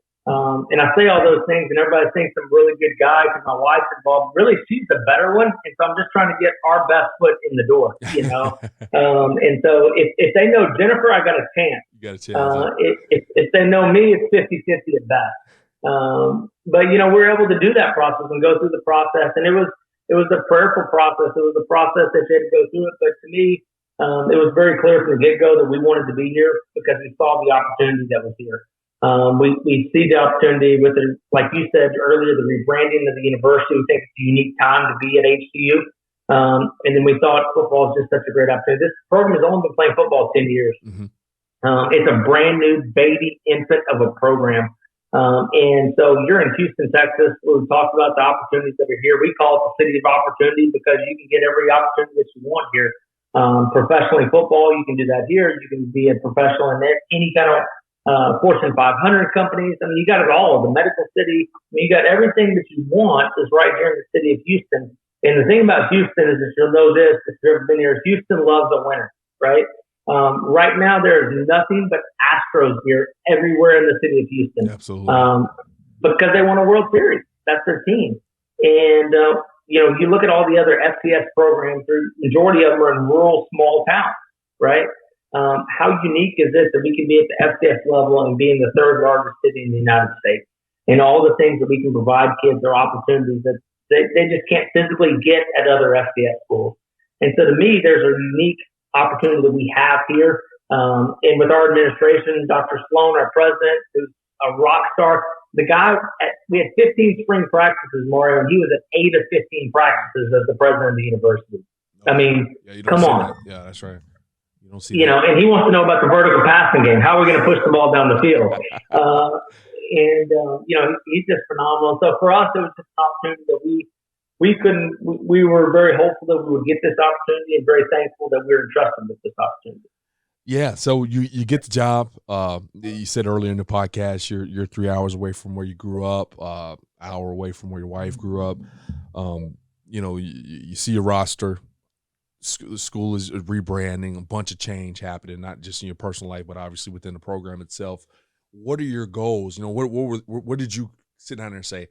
And I say all those things, and everybody thinks I'm a really good guy because my wife's involved. Really, she's the better one. And so I'm just trying to get our best foot in the door, And so if they know Jennifer, I got a chance. You got a chance. If they know me, it's 50-50 at best. But we're able to do that process and go through the process. And it was a prayerful process. It was a process that you had to go through it. But to me, it was very clear from the get-go that we wanted to be here because we saw the opportunity that was here. We see the opportunity with it, like you said earlier, the rebranding of the university. We think it's a unique time to be at HCU. And then we thought football is just such a great opportunity. This program has only been playing football 10 years. Mm-hmm. It's a brand new baby infant of a program. And so you're in Houston, Texas. We talked about the opportunities that are here. We call it the city of opportunity because you can get every opportunity that you want here. Professionally football, you can do that here. You can be a professional in any kind of Fortune 500 companies. I mean, you got it all. The medical city. I mean, you got everything that you want is right here in the city of Houston. And the thing about Houston is, if you'll know this, if you've ever been here, Houston loves a winner, right? Right now, there is nothing but Astros here everywhere in the city of Houston. Absolutely. Because they won a World Series. That's their team. And, you look at all the other FCS programs, the majority of them are in rural, small towns, right? How unique is it that we can be at the FCS level and be in the third largest city in the United States? And all the things that we can provide kids are opportunities that they just can't physically get at other FCS schools. And so to me, there's a unique opportunity that we have here. And with our administration, Dr. Sloan, our president, who's a rock star, we had 15 spring practices, Mario, and he was at 8 of 15 practices as the president of the university. I mean, come on. Yeah, that's right. You don't see that. And he wants to know about the vertical passing game. How are we going to push the ball down the field? He's just phenomenal. So for us, it was just an opportunity that we were very hopeful that we would get this opportunity and very thankful that we were entrusted with this opportunity. Yeah, so you get the job. You said earlier in the podcast you're 3 hours away from where you grew up, hour away from where your wife grew up. You see your roster. The school is rebranding, a bunch of change happening, not just in your personal life, but obviously within the program itself. What are your goals? What did you sit down there and say,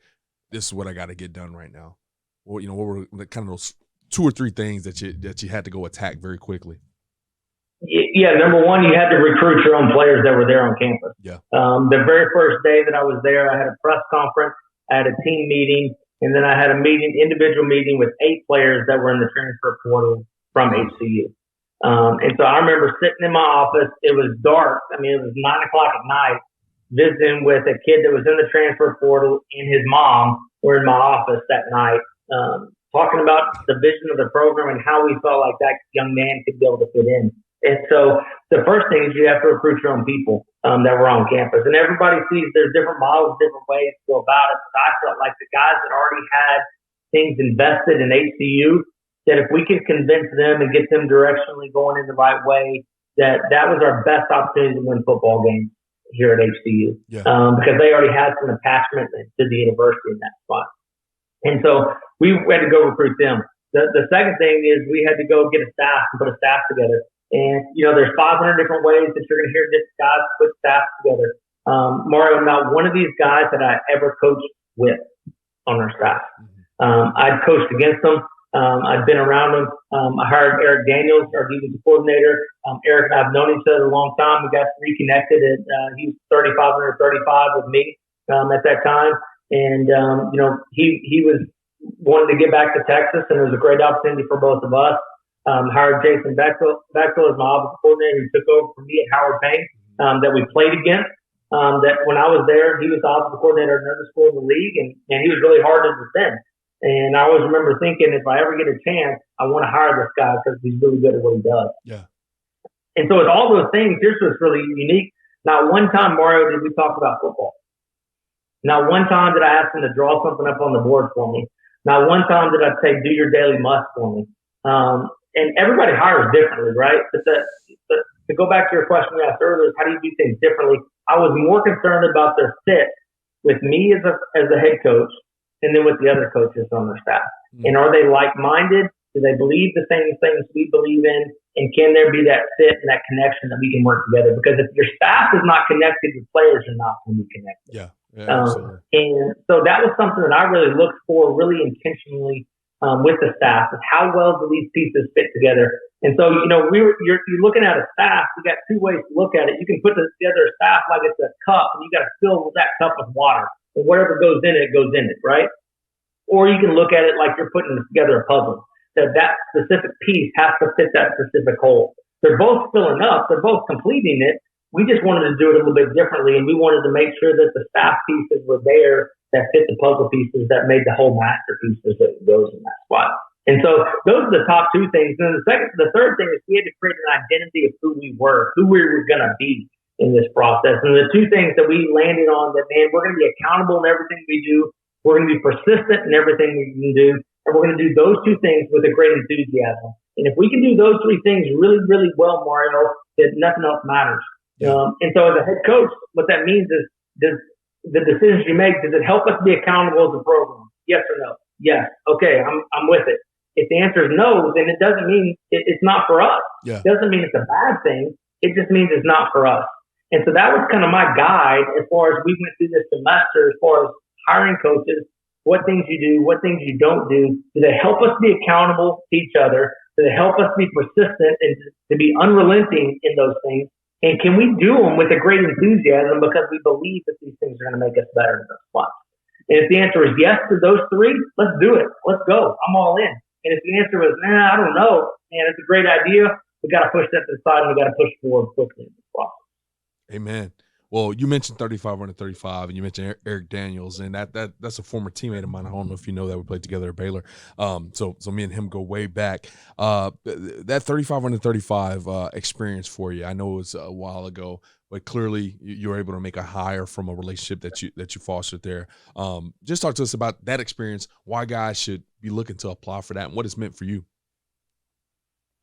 this is what I got to get done right now? What were kind of those 2 or 3 things that you had to go attack very quickly? Yeah, number one, you had to recruit your own players that were there on campus. Yeah. The very first day that I was there, I had a press conference, I had a team meeting, and then I had a individual meeting with 8 players that were in the transfer portal from HCU. And so I remember sitting in my office. It was dark. I mean, it was 9 o'clock at night, visiting with a kid that was in the transfer portal and his mom were in my office that night, talking about the vision of the program and how we felt like that young man could be able to fit in. And so the first thing is you have to recruit your own people that were on campus. And everybody sees there's different models, different ways to go about it. But I felt like the guys that already had things invested in HCU, that if we could convince them and get them directionally going in the right way, that was our best opportunity to win football games here at HCU. Yeah. Because they already had some attachment to the university in that spot. And so we had to go recruit them. The second thing is we had to go get a staff and put a staff together. And, there's 500 different ways that you're going to hear different guys put staff together. Mario, not one of these guys that I ever coached with on our staff. I'd coached against them. I'd been around them. I hired Eric Daniels, our defensive coordinator. Eric and I have known each other a long time. We got reconnected. He was 35 with me at that time. And, he was wanting to get back to Texas, and it was a great opportunity for both of us. Hired Jason Bechtel as my offensive coordinator, who took over from me at Howard Payne, that we played against. That when I was there, he was the offensive coordinator at another school in the league, and he was really hard to defend. And I always remember thinking, if I ever get a chance, I want to hire this guy because he's really good at what he does. Yeah. And so with all those things, this was really unique. Not one time, Mario, did we talk about football. Not one time did I ask him to draw something up on the board for me. Not one time did I say, do your daily must for me. And everybody hires differently, right? But to go back to your question you asked earlier, how do you do things differently? I was more concerned about their fit with me as a head coach and then with the other coaches on their staff. And are they like-minded? Do they believe the same things we believe in? And can there be that fit and that connection that we can work together? Because if your staff is not connected, your players are not going to be connected. Yeah, absolutely. And so that was something that I really looked for really intentionally with the staff, is how well do these pieces fit together. And so, you're looking at a staff, you got 2 ways to look at it. You can put together a staff like it's a cup, and you got to fill that cup with water. And whatever goes in it, right? Or you can look at it like you're putting together a puzzle. That specific piece has to fit that specific hole. They're both filling up. They're both completing it. We just wanted to do it a little bit differently, and we wanted to make sure that the staff pieces were there that fit the puzzle pieces that made the whole masterpieces that goes in that spot. And so those are the top 2 things. And the third thing is we had to create an identity of who we were going to be. in this process. And the two things that we landed on that, man, we're going to be accountable in everything we do. We're going to be persistent in everything we can do. And we're going to do those two things with a great enthusiasm. And if we can do those three things really, really well, Mario, then nothing else matters. And so as a head coach, what that means is, does the decisions you make, does it help us be accountable as a program? Yes or no? Yes. Okay, I'm with it. If the answer is no, then it doesn't mean it's not for us. Yeah. It doesn't mean it's a bad thing. It just means it's not for us. And so that was kind of my guide as far as we went through this semester, as far as hiring coaches, what things you do, what things you don't do. Do they help us be accountable to each other? Do they help us be persistent and to be unrelenting in those things? And can we do them with a great enthusiasm because we believe that these things are going to make us better in those spots? And if the answer is yes to those three, let's do it. Let's go. I'm all in. And if the answer was, nah, I don't know, man, it's a great idea, we got to push that to the side and we got to push forward quickly in this process. Amen. Well, you mentioned 35 under 35, and you mentioned Eric Daniels, and that's a former teammate of mine. I don't know if you know that. We played together at Baylor. So me and him go way back. That 35 under 35 experience for you, I know it was a while ago, but clearly you were able to make a hire from a relationship that you fostered there. Just talk to us about that experience, why guys should be looking to apply for that, and what it's meant for you.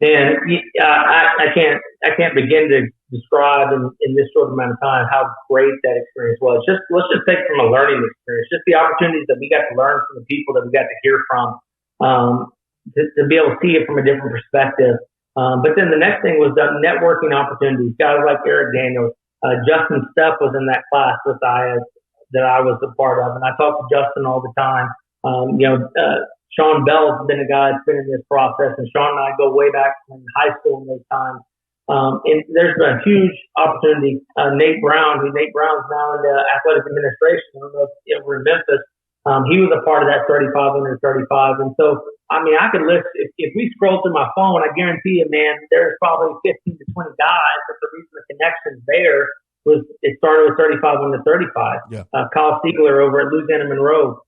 And I can't begin to describe in this short amount of time how great that experience was. Let's just take from a learning experience, just the opportunities that we got to learn from the people that we got to hear from, to be able to see it from a different perspective. But then the next thing was the networking opportunities. Guys like Eric Daniels, Justin Stepp was in that class that I was a part of, and I talk to Justin all the time. Sean Bell's been a guy that's been in this process, and Sean and I go way back in high school in those times. And there's been a huge opportunity. Nate Brown's now in the athletic administration. I don't know if we're in Memphis. He was a part of that 35 under 35. And so, I mean, I could list, if we scroll through my phone, I guarantee you, man, there's probably 15 to 20 guys, but the reason the connection's there was it started with 35 under 35. Yeah. Kyle Siegler over at Louisiana Monroe.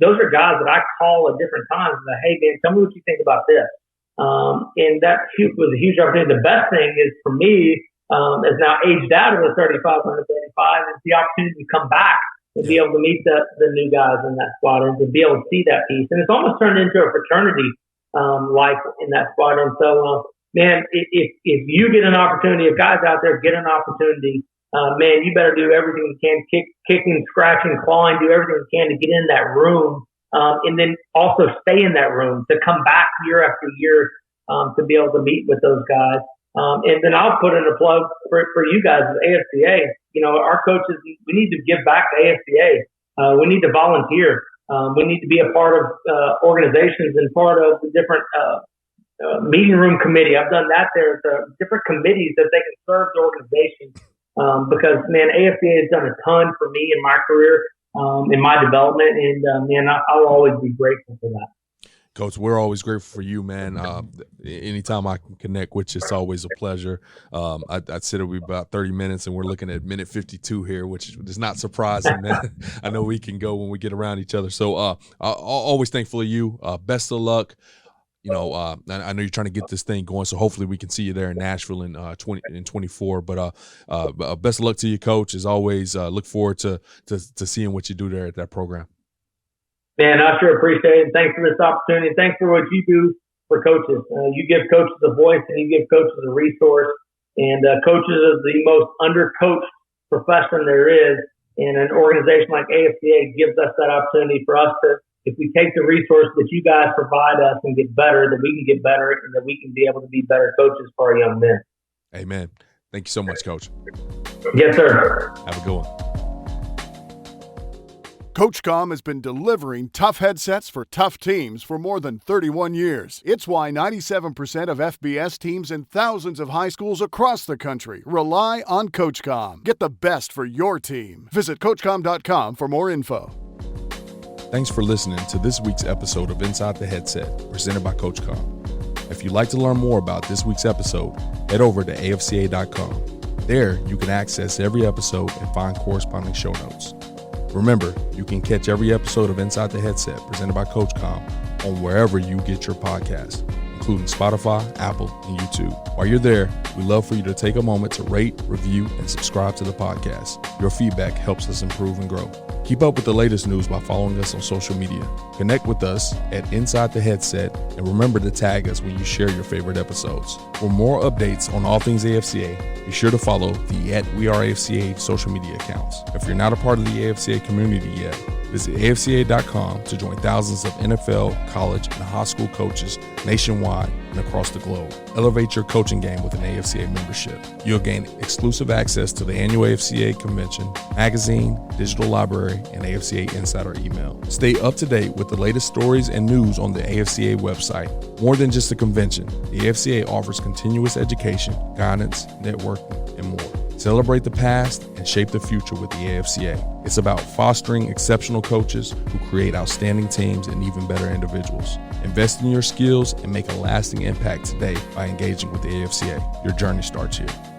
Those are guys that I call at different times and say, hey, man, tell me what you think about this. And that was a huge opportunity. The best thing is for me, is now aged out of the 35 under 35, is the opportunity to come back and be able to meet the new guys in that squad and to be able to see that piece. And it's almost turned into a fraternity life in that squad. And so, man, if you get an opportunity, if guys out there get an opportunity, man, you better do everything you can, kicking, scratching, clawing, do everything you can to get in that room, and then also stay in that room, to come back year after year, to be able to meet with those guys. And then I'll put in a plug for you guys at AFCA. Our coaches, we need to give back to AFCA. We need to volunteer. We need to be a part of organizations and part of the different meeting room committee. I've done that there. Different committees that they can serve the organization. Because, man, AFCA has done a ton for me in my career, in my development, and, man, I'll always be grateful for that. Coach, we're always grateful for you, man. Anytime I can connect with you, it's always a pleasure. I'd said it'll be about 30 minutes, and we're looking at minute 52 here, which is not surprising, man. I know we can go when we get around each other. So I'm always thankful of you. Best of luck. I know you're trying to get this thing going, so hopefully we can see you there in Nashville in 2024. But best of luck to you, Coach. As always, look forward to seeing what you do there at that program. Man, I sure appreciate it. Thanks for this opportunity. Thanks for what you do for coaches. You give coaches a voice and you give coaches a resource. And coaches is the most undercoached profession there is. And an organization like AFCA gives us that opportunity for us to, if we take the resource that you guys provide us and get better, that we can get better and that we can be able to be better coaches for our young men. Amen. Thank you so much, Coach. Yes, sir. Have a good one. CoachComm has been delivering tough headsets for tough teams for more than 31 years. It's why 97% of FBS teams and thousands of high schools across the country rely on CoachComm. Get the best for your team. Visit CoachComm.com for more info. Thanks for listening to this week's episode of Inside the Headset, presented by CoachComm. If you'd like to learn more about this week's episode, head over to AFCA.com. There, you can access every episode and find corresponding show notes. Remember, you can catch every episode of Inside the Headset presented by CoachComm on wherever you get your podcast, including Spotify, Apple, and YouTube. While you're there, we'd love for you to take a moment to rate, review, and subscribe to the podcast. Your feedback helps us improve and grow. Keep up with the latest news by following us on social media. Connect with us at Inside the Headset, and remember to tag us when you share your favorite episodes. For more updates on all things AFCA, be sure to follow the @WeAreAFCA social media accounts. If you're not a part of the AFCA community yet, visit AFCA.com to join thousands of NFL, college, and high school coaches nationwide and across the globe. Elevate your coaching game with an AFCA membership. You'll gain exclusive access to the annual AFCA convention, magazine, digital library, and AFCA Insider email. Stay up to date with the latest stories and news on the AFCA website. More than just a convention, the AFCA offers continuous education, guidance, networking, and more. Celebrate the past and shape the future with the AFCA. It's about fostering exceptional coaches who create outstanding teams and even better individuals. Invest in your skills and make a lasting impact today by engaging with the AFCA. Your journey starts here.